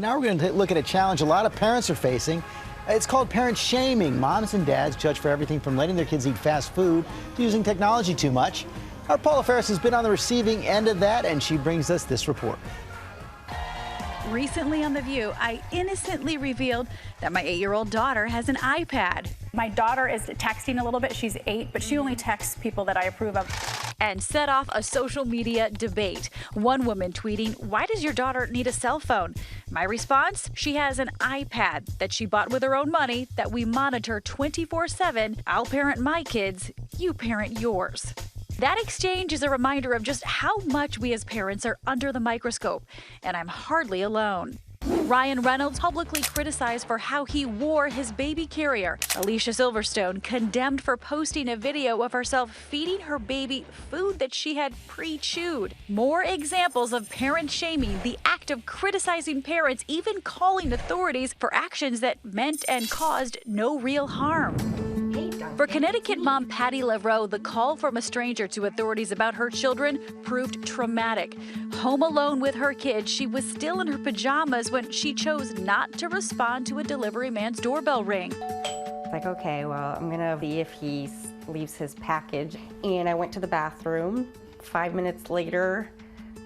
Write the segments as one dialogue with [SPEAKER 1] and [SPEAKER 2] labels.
[SPEAKER 1] Now we're going to look at a challenge a lot of parents are facing. It's called parent shaming. Moms and dads judged for everything from letting their kids eat fast food to using technology too much. Our Paula Ferris has been on the receiving end of that, and she brings us this report.
[SPEAKER 2] Recently on The View, I innocently revealed that my 8-year-old daughter has an iPad.
[SPEAKER 3] My daughter is texting a little bit. She's 8, but she only texts people that I approve of.
[SPEAKER 2] And set off a social media debate. One woman tweeting, "Why does your daughter need a cell phone?" My response, she has an iPad that she bought with her own money that we monitor 24/7. I'll parent my kids, you parent yours. That exchange is a reminder of just how much we as parents are under the microscope, and I'm hardly alone. Ryan Reynolds publicly criticized for how he wore his baby carrier. Alicia Silverstone condemned for posting a video of herself feeding her baby food that she had pre-chewed. More examples of parent shaming, the act of criticizing parents, even calling authorities for actions that meant and caused no real harm. For Connecticut mom Patty Laveau, the call from a stranger to authorities about her children proved traumatic. Home alone with her kids, she was still in her pajamas when she chose not to respond to a delivery man's doorbell ring.
[SPEAKER 4] Like, okay, well, I'm gonna see if he leaves his package. And I went to the bathroom. 5 minutes later,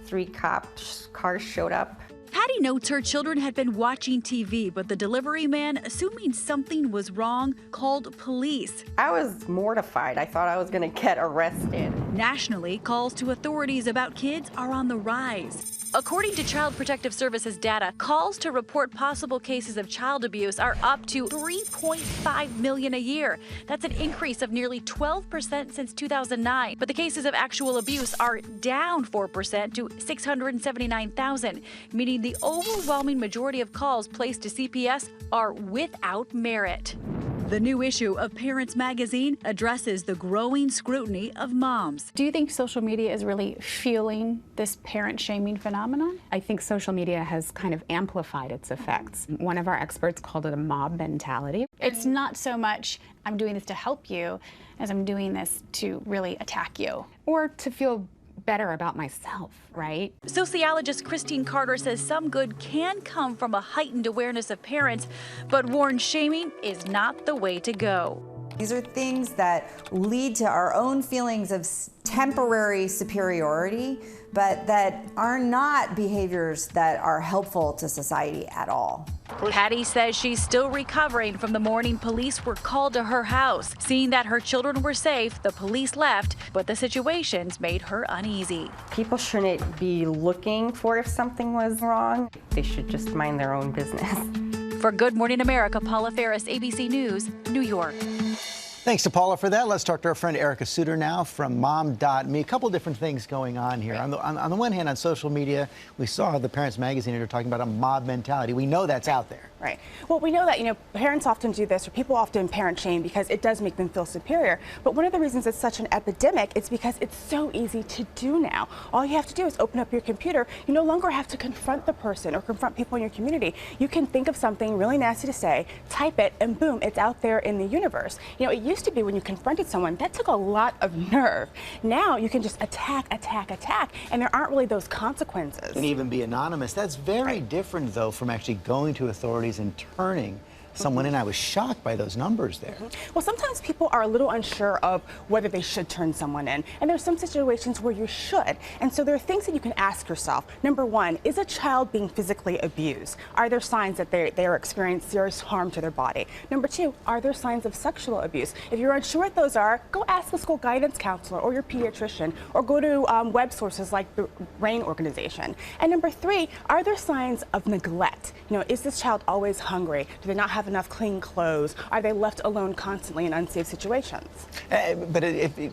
[SPEAKER 4] 3 cars showed up.
[SPEAKER 2] Patty notes her children had been watching TV, but the delivery man, assuming something was wrong, called police.
[SPEAKER 4] I was mortified. I thought I was gonna get arrested.
[SPEAKER 2] Nationally, calls to authorities about kids are on the rise. According to Child Protective Services data, calls to report possible cases of child abuse are up to 3.5 million a year. That's an increase of nearly 12% since 2009. But the cases of actual abuse are down 4% to 679,000, meaning the overwhelming majority of calls placed to CPS are without merit. The new issue of Parents Magazine addresses the growing scrutiny of moms.
[SPEAKER 3] Do you think social media is really fueling this parent shaming phenomenon?
[SPEAKER 5] I think social media has kind of amplified its effects. One of our experts called it a mob mentality.
[SPEAKER 3] It's not so much I'm doing this to help you as I'm doing this to really attack you.
[SPEAKER 5] Or to feel better about myself, right?
[SPEAKER 2] Sociologist Christine Carter says some good can come from a heightened awareness of parents, but warns shaming is not the way to go.
[SPEAKER 6] These are things that lead to our own feelings of temporary superiority, but that are not behaviors that are helpful to society at all.
[SPEAKER 2] Patty says she's still recovering from the morning police were called to her house. Seeing that her children were safe, the police left, but the situations made her uneasy.
[SPEAKER 4] People shouldn't be looking for if something was wrong. They should just mind their own business.
[SPEAKER 2] For Good Morning America, Paula Ferris, ABC News, New York.
[SPEAKER 1] Thanks to Paula for that. Let's talk to our friend Erica Suter now from Mom.me. A couple different things going on here. On the one hand, on social media, we saw the Parents Magazine are talking about a mob mentality. We know that's out there.
[SPEAKER 7] Right. Well, we know that, parents often do this, or people often parent shame because it does make them feel superior. But one of the reasons it's such an epidemic is because it's so easy to do now. All you have to do is open up your computer. You no longer have to confront the person or confront people in your community. You can think of something really nasty to say, type it, and boom, it's out there in the universe. It used to be when you confronted someone, that took a lot of nerve. Now you can just attack, and there aren't really those consequences.
[SPEAKER 1] And even be anonymous. That's very different, though, from actually going to authorities and turning someone in. I was shocked by those numbers there.
[SPEAKER 7] Well, sometimes people are a little unsure of whether they should turn someone in, and there's some situations where you should. And so there are things that you can ask yourself. Number one, is a child being physically abused? Are there signs that they are experiencing serious harm to their body? Number two, are there signs of sexual abuse? If you're unsure what those are, go ask the school guidance counselor or your pediatrician, or go to web sources like the RAIN organization. And number three, are there signs of neglect? Is this child always hungry? Do they not have enough clean clothes? Are they left alone constantly in unsafe situations?
[SPEAKER 1] But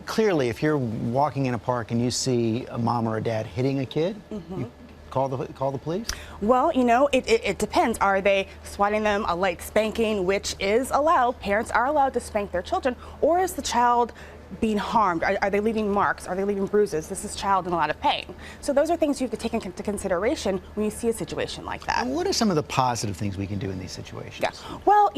[SPEAKER 1] clearly, if you're walking in a park and you see a mom or a dad hitting a kid, you call the police?
[SPEAKER 7] Well, it depends. Are they swatting them, a light spanking, which is allowed? Parents are allowed to spank their children, or is the child being harmed? Are they leaving marks? Are they leaving bruises? This is child in a lot of pain. So those are things you have to take into consideration when you see a situation like that.
[SPEAKER 1] And what are some of the positive things we can do in these situations?
[SPEAKER 7] Yeah. Well,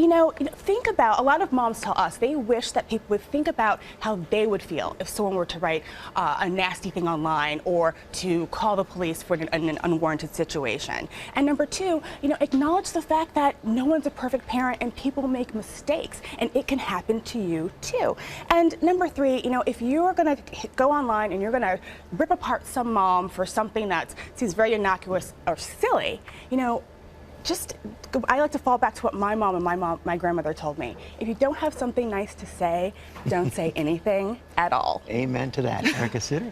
[SPEAKER 7] think about, a lot of moms tell us they wish that people would think about how they would feel if someone were to write a nasty thing online or to call the police for an unwarranted situation. And number two, acknowledge the fact that no one's a perfect parent and people make mistakes, and it can happen to you too. And number three, if you're going to go online and you're going to rip apart some mom for something that seems very innocuous or silly, I like to fall back to what my mom and my grandmother told me. If you don't have something nice to say, don't say anything at all.
[SPEAKER 1] Amen to that. Erica Sitter.